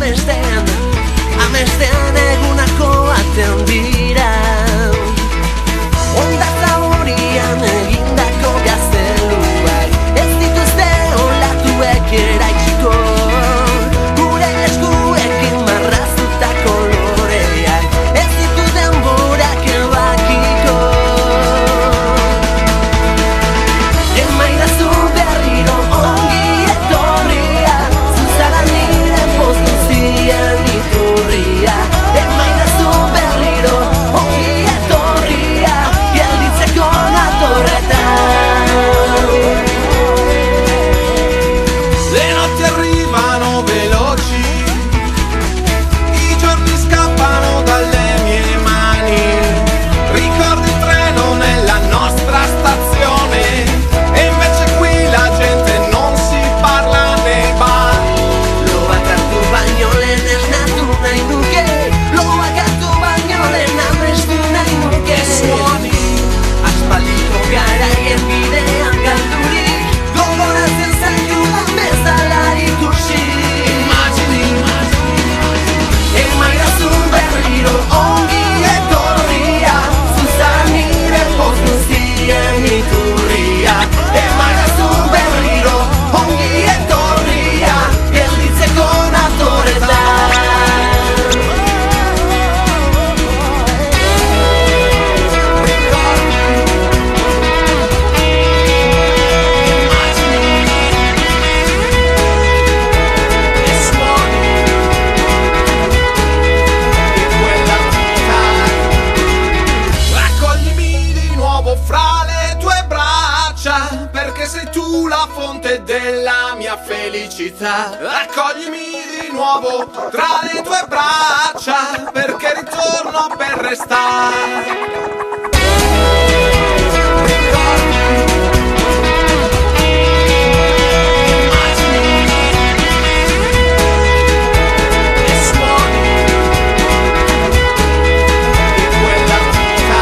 Amestean egunako baten dira Onda zaurian egindako gazteluak Ez dituzte olatuek eraitsiko Gure eskuekin marraztutako loreak Ez ditu denborak ebakiko Emaidazu berriro ongi etorria Zuzara nire poz guztien iturria Emaidazu berriro ongi etorria Gelditzeko natorretan Le notti arrivano veloci, i giorni scappano dalle mie mani. Ricordo il treno nella nostra stazione e invece qui la gente non si parla nei bar. Loak hartu baino lehen esnatu nahi nuke Loak hartu baino lehen amestu nahi nuke Suoni, Aspaldiko garaien bidean galdurik Gogoratzen zaitudan bezala ikusi immagini, Emaidazu berriro ongi etorria Zuzara nire poz guztien iturria Emaidazu berriro ongi etorria Gelditzeko natorretan e suoni di quella vita. Raccoglimi di nuovo fra le tue braccia, perché sei tu la fonte della mia felicità. Raccoglimi di nuovo tra le tue braccia, perché ritorno per restare. E suoni di quella vita.